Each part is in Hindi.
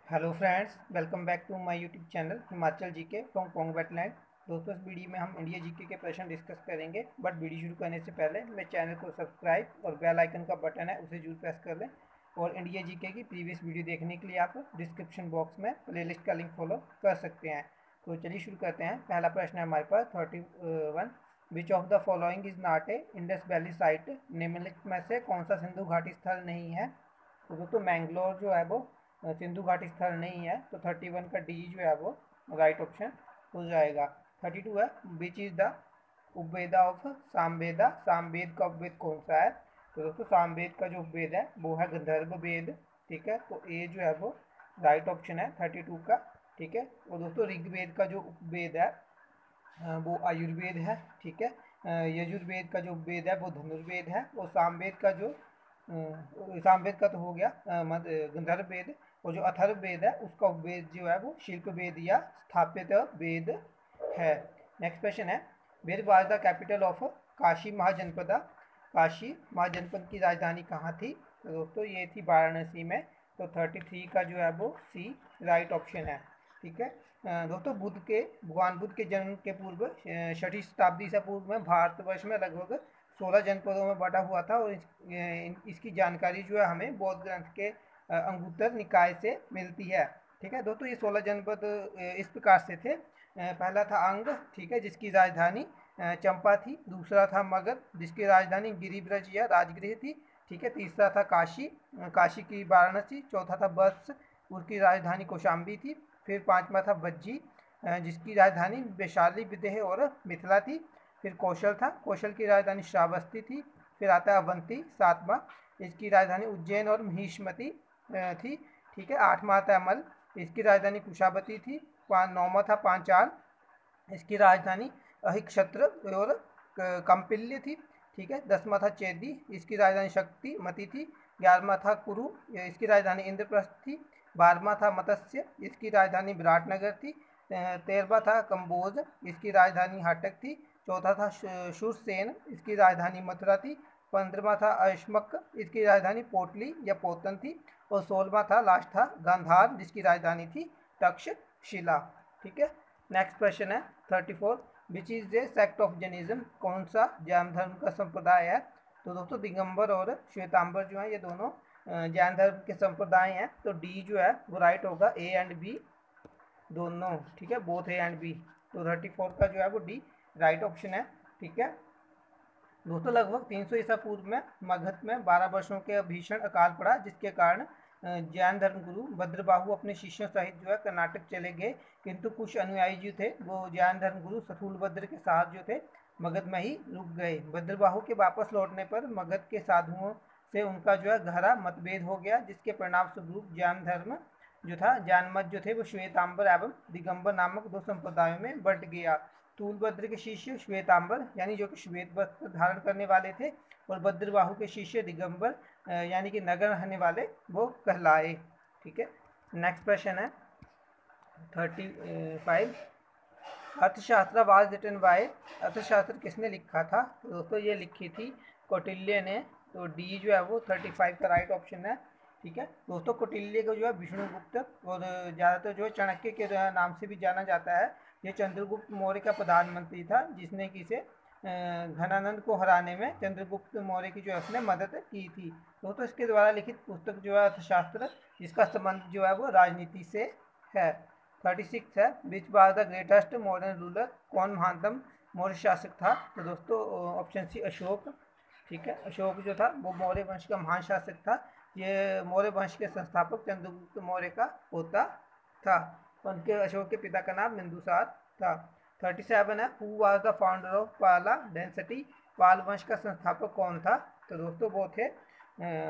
Hello friends, welcome back to my YouTube channel Himachal GK from Pong wetland. दोस्तों, इस वीडियो में हम इंडिया जीके के प्रश्न डिस्कस करेंगे। बट वीडियो शुरू करने से पहले मेरे चैनल को सब्सक्राइब और बेल आइकन का बटन है उसे जरूर प्रेस कर लें। और इंडिया जीके की प्रीवियस वीडियो देखने के लिए आप डिस्क्रिप्शन बॉक्स में प्लेलिस्ट का लिंक फॉलो कर सकते हैं। तो चलिए शुरू करते हैं। पहला प्रश्न है हमारे पास 31। विच of the following is not a Indus valley site? निम्नलिखित में से कौन सा सिंधु घाटी स्थल नहीं है? तो दोस्तों, मैंगलोर जो है वो सिंधु घाटी स्थल नहीं है। तो 31 का डी जो है वो राइट ऑप्शन हो जाएगा। 32 है, which is the Upaveda of Samaveda? Samaveda का उपवेद कौन सा है? तो दोस्तों, सामवेद का जो उपवेद है वो है गंधर्व वेद। ठीक है, तो ए जो है वो राइट ऑप्शन है 32 का। ठीक है, और दोस्तों ऋग्वेद का जो उपवेद है वो आयुर्वेद है। ठीक है, यजुर्वेद का जो वेद है वो धनुर्वेद है। और सामवेद का जो सामवेद का तो हो गया गंधर्व वेद। और जो अथर्व वेद है उसका वेद जो है वो शिल्प वेद या स्थापित वेद है। नेक्स्ट क्वेश्चन है, where was the capital of Kashi Mahajanapada? Kashi Mahajanapada की राजधानी कहाँ थी? तो दोस्तों, ये थी वाराणसी में। तो 33 का जो है वो सी राइट ऑप्शन है। ठीक है, दोस्तों, भगवान बुद्ध के जन्म के पूर्व 6वीं शताब्दी से पूर्व में भारतवर्ष में लगभग 16 जनपदों में बटा हुआ था। और इसकी जानकारी जो है हमें बौद्ध ग्रंथ के अंगुत्तर निकाय से मिलती है। ठीक है दोस्तों, ये 16 जनपद इस प्रकार से थे। पहला था अंग, ठीक है, जिसकी राजधानी चंपा थी। दूसरा था मगध, जिसकी राजधानी गिरिब्रज या राजगृह थी। ठीक है, तीसरा था काशी, काशी की वाराणसी। चौथा था बत्स, उसकी राजधानी कौशाम्बी थी। फिर पांचवा था भज्जी, जिसकी राजधानी वैशाली, विदेह और मिथिला थी। फिर कौशल था, कौशल की राजधानी श्रावस्ती थी। फिर आता है अवंती, सातवां, इसकी राजधानी उज्जैन और महिष्मती थी। ठीक है, आठवां आता है अमल, इसकी राजधानी कुशावती थी। नौवां था पांचाल, इसकी राजधानी अहिक्षत्र और कंपिल्य थी। ठीक है, 10वां था चेदी, इसकी राजधानी शक्ति मती थी। 11वां था कुरु, इसकी राजधानी इंद्रप्रस्थ थी। 12वां था मत्स्य, इसकी राजधानी विराटनगर थी। 13वां था कंबोज, इसकी राजधानी हाटक थी। चौथा था शूरसेन, इसकी राजधानी मथुरा थी। 15वां था अश्मक, इसकी राजधानी पोटली या पोतन थी। और 16वां था लास्ट था गांधार, जिसकी राजधानी थी तक्षशिला। ठीक है, नेक्स्ट क्वेश्चन है 34। विच is the sect of Jainism? कौन सा जैन धर्म का संप्रदाय है? तो दोस्तों, दिगंबर और श्वेतांबर जो है ये दोनों जैन धर्म के संप्रदाय हैं। तो डी जो है वो राइट होगा, ए एंड बी दोनों। ठीक है, बोथ ए एंड बी। तो 34 का जो है वो डी राइट ऑप्शन है। ठीक है दोस्तों, लगभग 300 ईसा पूर्व में मगध में 12 वर्षों के भीषण अकाल पड़ा, जिसके कारण जैन धर्मगुरु भद्रबाहु अपने शिष्यों सहित जो है कर्नाटक चले गए। किंतु कुछ अनुयायी जो थे वो जैन धर्मगुरु सथुलभद्र के साथ जो थे मगध में ही रुक गए। भद्रबाहु के वापस लौटने पर मगध के साधुओं से उनका जो है गहरा मतभेद हो गया, जिसके परिणाम स्वरूप जैन धर्म जो था, जैन मत जो थे वो श्वेतांबर एवं दिगंबर नामक दो संप्रदायों में बंट गया। तूलभद्र के शिष्य श्वेतांबर यानी जो कि श्वेत वस्त्र धारण करने वाले थे, और भद्रबाहु के शिष्य दिगंबर यानी कि नगर रहने वाले वो कहलाए। ठीक है, नेक्स्ट क्वेश्चन है 35। अर्थशास्त्र वाज रिटन बाय? अर्थशास्त्र किसने लिखा था? तो दोस्तों, ये लिखी थी कौटिल्य ने। तो डी जो है वो 35 का राइट ऑप्शन है। ठीक है दोस्तों, कौटिल्य को जो है विष्णुगुप्त और ज़्यादातर जो है चाणक्य के नाम से भी जाना जाता है। ये चंद्रगुप्त मौर्य का प्रधानमंत्री था, जिसने कि इसे घनानंद को हराने में चंद्रगुप्त मौर्य की जो है उसने मदद की थी। दोस्तों, इसके द्वारा लिखित पुस्तक जो है अर्थशास्त्र, जिसका संबंध जो है वो राजनीति से है। 36 है, which was the greatest modern ruler? कौन महानतम मौर्य शासक था? तो दोस्तों, ऑप्शन सी अशोक। ठीक है, अशोक जो था वो मौर्य वंश का महान शासक था। ये मौर्य वंश के संस्थापक चंद्रगुप्त मौर्य का पोता था। उनके अशोक के पिता का नाम बिंदुसार था। 37 है, who was the founder of पाला डेंसिटी? पाल वंश का संस्थापक कौन था? तो दोस्तों, वो थे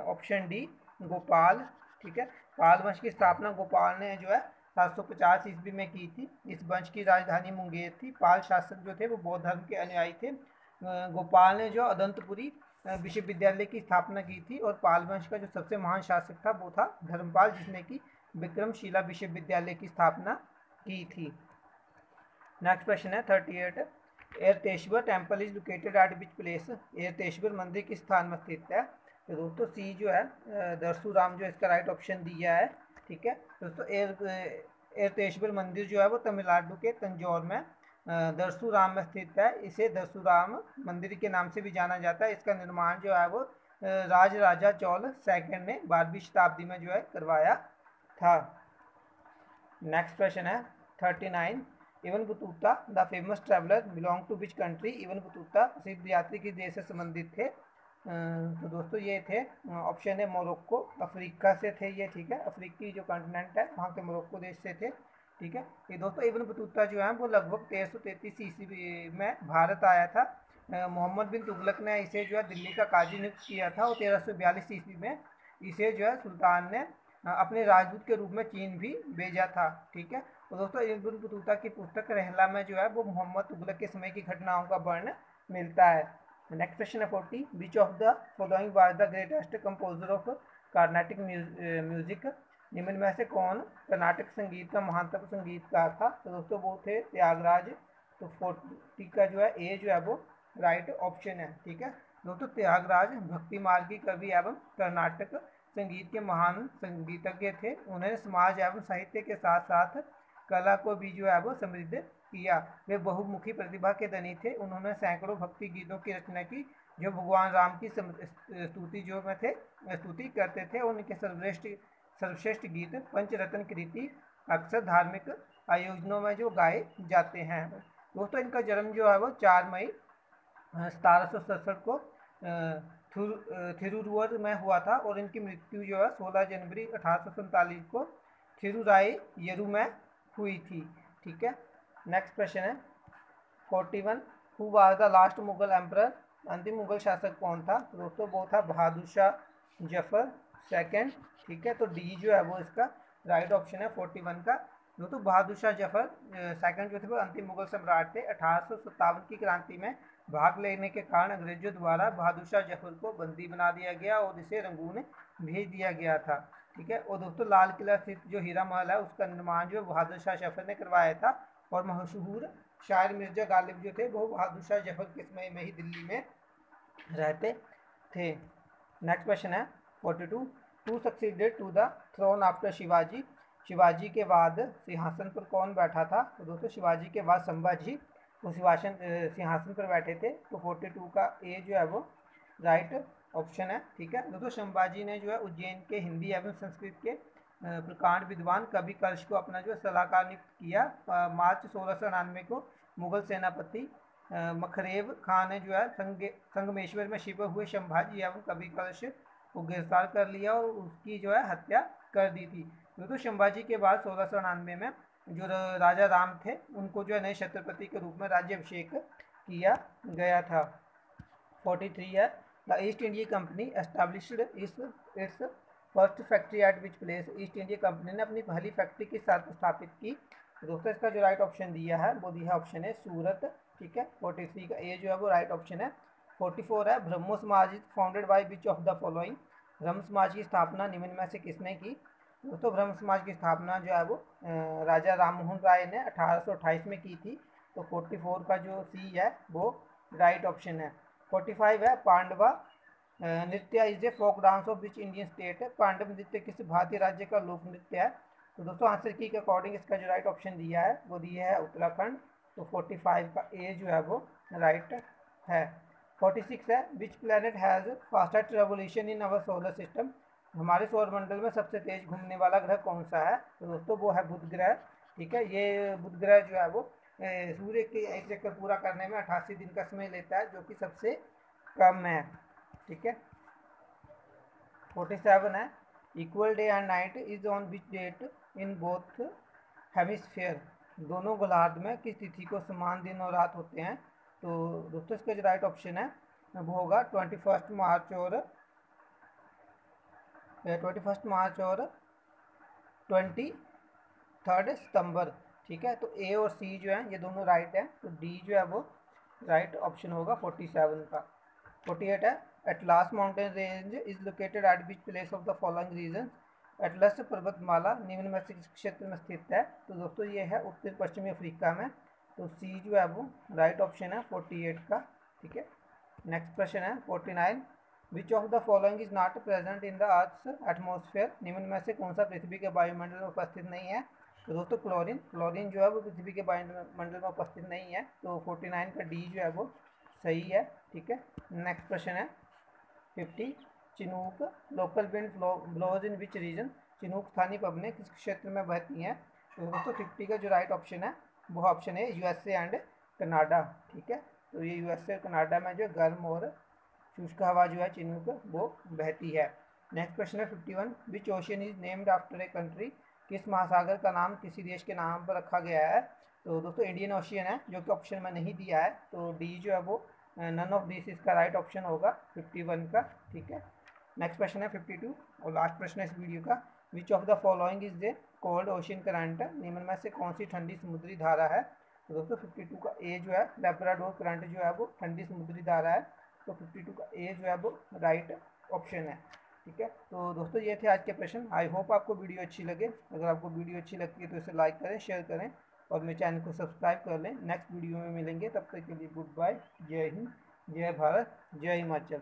ऑप्शन डी गोपाल। ठीक है, पाल वंश की स्थापना गोपाल ने जो है 750 ईस्वी में की थी। इस वंश की राजधानी मुंगेर थी। पाल शासक जो थे वो बौद्ध धर्म के अनुयायी थे। गोपाल ने जो अदंतपुरी विश्वविद्यालय की स्थापना की थी। और पाल वंश का जो सबसे महान शासक था वो था धर्मपाल, जिसने कि विक्रमशिला विश्वविद्यालय की स्थापना की थी। नेक्स्ट क्वेश्चन है 38। Erateshwar temple is located at which place? Erateshwar मंदिर किस स्थान में स्थित है? तो दोस्तों, सी जो है दरसू राम जो इसका राइट ऑप्शन दिया है। ठीक है दोस्तों, एरतेश्वर मंदिर जो है वो तमिलनाडु के तंजौर में दरसूराम में स्थित है। इसे दरसूराम मंदिर के नाम से भी जाना जाता है। इसका निर्माण जो है वो राज राजा चोल सेकंड ने 12वीं शताब्दी में जो है करवाया था। नेक्स्ट क्वेश्चन है 39। Ibn Battuta the famous traveller belong to which country? Ibn Battuta प्रसिद्ध यात्री किस देश से संबंधित थे? तो दोस्तों ये थे ऑप्शन है मोरक्को, अफ्रीका से थे ये, ठीक है, अफ्रीकी जो कॉन्टिनेंट है वहाँ के मोरक्को देश से थे, ठीक है। ये दोस्तों इब्न बतूता जो है वो लगभग 1333 ईस्वी में भारत आया था। मोहम्मद बिन तुगलक ने इसे जो है दिल्ली का काजी नियुक्त किया था और 1342 ईस्वी में इसे जो है सुल्तान ने अपने राजदूत के रूप में चीन भी भेजा था, ठीक है। और दोस्तों इब्न बतूता की पुस्तक रहला में जो है वो मोहम्मद तुगलक के समय की घटनाओं का वर्णन मिलता है। नेक्स्ट क्वेश्चन है 40। विच of the following was the greatest composer of Carnatic music? निम्न में से कौन कर्नाटक संगीत का महानतम संगीतकार था? तो दोस्तों वो थे त्यागराज। तो 40 का जो है ए जो है वो राइट ऑप्शन है, ठीक है दोस्तों। त्यागराज भक्ति मार्गी कवि एवं कर्नाटक संगीत के महान संगीतज्ञ थे। उन्होंने समाज एवं साहित्य के साथ साथ कला को भी जो है वो समृद्ध किया। वे बहुमुखी प्रतिभा के धनी थे। उन्होंने सैकड़ों भक्ति गीतों की रचना की जो भगवान राम की स्तुति जो में थे स्तुति करते थे। उनके सर्वश्रेष्ठ गीत पंचरत्न कृति अक्सर धार्मिक आयोजनों में जो गाए जाते हैं। दोस्तों इनका जन्म जो है वो 4 मई 1767 को थिरुरुवर में हुआ था और इनकी मृत्यु जो है 16 जनवरी 1847 को थिरुरायरू में हुई थी, ठीक है। नेक्स्ट क्वेश्चन है 41। Who was the last Mughal emperor? अंतिम मुगल शासक कौन था? तो दोस्तों वो था बहादुर शाह जफर सेकंड, ठीक है। तो डी जो है वो इसका राइट ऑप्शन है 41 का। दोस्तों बहादुर शाह जफर सेकंड जो थे वो अंतिम मुगल सम्राट थे। 1857 की क्रांति में भाग लेने के कारण अंग्रेजों द्वारा बहादुर शाह जफर को बंदी बना दिया गया और इसे रंगून भेज दिया गया था, ठीक है। और दोस्तों लाल किला स्थित जो हीरा महल है उसका निर्माण जो बहादुर शाह जफर ने करवाया था और मशहूर शायर मिर्जा गालिब जो थे वो बहादुर शाह जफर के समय में ही दिल्ली में रहते थे। नेक्स्ट क्वेश्चन है 42। Who succeeded to the throne after Shivaji? Shivaji के बाद सिंहासन पर कौन बैठा था? तो दोस्तों शिवाजी के बाद संभाजी वो सिंहासन पर बैठे थे। तो 42 का ए जो है वो राइट ऑप्शन है, ठीक है दोस्तों। संभाजी ने जो है उज्जैन के हिंदी एवं संस्कृत के प्रकांड विद्वान कवि कलश को अपना जो सलाहकार नियुक्त किया। मार्च 1699 को मुगल सेनापति मखरेव खान ने जो है संगमेश्वर में छिपे हुए संभाजी एवं कवि कलश को गिरफ्तार कर लिया और उसकी जो है हत्या कर दी थी। दोस्तों संभाजी के बाद 1699 में जो राजा राम थे उनको जो है नए छत्रपति के रूप में राज्याभिषेक किया गया था। 43 है the east India company established it's first factory eight which place? East India company ने अपनी पहली फैक्ट्री किस साल स्थापित की? दोस्तों इसका जो राइट ऑप्शन दिया है वो दिया ऑप्शन है सूरत, ठीक है। 43 का ए जो है वो राइट ऑप्शन है। 44 है ब्रह्मो समाज founded by which of the following? ब्रह्म समाज की स्थापना निम्न में से किसने की? दोस्तों ब्रह्म समाज की स्थापना जो है वो राजा राम मोहन राय ने 1828 में की थी। तो 44 का जो सी है वो राइट ऑप्शन है। 45 है Pandava Nritya is a folk dance of which Indian state? Pandav Nritya किस भारतीय राज्य का लोक नृत्य है? तो दोस्तों आंसर की के अकॉर्डिंग इसका जो राइट ऑप्शन दिया है वो दिया है उत्तराखंड। तो 45 का ए जो है वो राइट है। 46 है which planet has fastest revolution in our solar system? हमारे सौर मंडल में सबसे तेज घूमने वाला ग्रह कौन सा है? तो दोस्तों वो है बुध ग्रह, ठीक है। ये बुध ग्रह जो है वो सूर्य के एक चक्कर पूरा करने में 88 दिन का समय लेता है जो कि सबसे कम है, ठीक है। 47 है equal day and night is on which date in both hemisphere? दोनों गोलार्ध में किस तिथि को समान दिन और रात होते हैं? तो दोस्तों इसका जो राइट ऑप्शन है वो होगा 21 मार्च और 23 सितंबर, ठीक है। तो ए और सी जो है ये दोनों राइट है। तो डी जो है वो राइट ऑप्शन होगा 47 का। 48 है Atlas mountain range is located at which place of the following region? Atlas पर्वतमाला निम्न में से किस क्षेत्र में स्थित है? तो दोस्तों ये है उत्तर पश्चिमी अफ्रीका में। तो सी जो है वो राइट ऑप्शन है 48 का, ठीक है। नेक्स्ट क्वेश्चन है 49। Which of the following is not present in the earth's atmosphere, निम्न में से कौन सा पृथ्वी के वायुमंडल में उपस्थित नहीं है। तो दोस्तों क्लोरीन जो है वो पृथ्वी के वायुमंडल में उपस्थित नहीं है, तो 49 का डी जो है वो सही है। ठीक है, नेक्स्ट क्वेश्चन है 50, Chinook local wind blows in which region, Chinook स्थानीय पवनें किस क्षेत्र में बहती हैं। तो दोस्तों 50 का जो राइट ऑप्शन है वो ऑप्शन है यूएसए एंड कनाडा। ठीक है, तो ये यूएसए और कनाडा में जो गर्म और शुष्क हवा जो है चिनूक वो बहती है। नेक्स्ट क्वेश्चन है 51, which ocean is named after a country, किस महासागर का नाम किसी देश के नाम पर रखा गया है। तो दोस्तों इंडियन ओशियन है, जो कि ऑप्शन में नहीं दिया है, तो डी जो है वो नन ऑफ दिस इसका राइट ऑप्शन होगा 51 का। ठीक है, नेक्स्ट क्वेश्चन है 52 और लास्ट प्रश्न है इस वीडियो का, विच of the following is the cold ocean current, निम्न में से कौन सी ठंडी समुद्री धारा है। तो दोस्तों 52 का ए जो है लेब्राडोर करंट जो है वो ठंडी समुद्री धारा है, तो 52 का ए जो है वो राइट ऑप्शन है। ठीक है, तो दोस्तों ये थे आज के प्रश्न। आई होप आपको वीडियो अच्छी लगे। अगर आपको वीडियो अच्छी लगती है तो इसे लाइक करें, शेयर करें और मेरे चैनल को सब्सक्राइब कर लें। नेक्स्ट वीडियो में मिलेंगे, तब तक के लिए गुड बाय, जय हिंद, जय भारत, जय हिमाचल।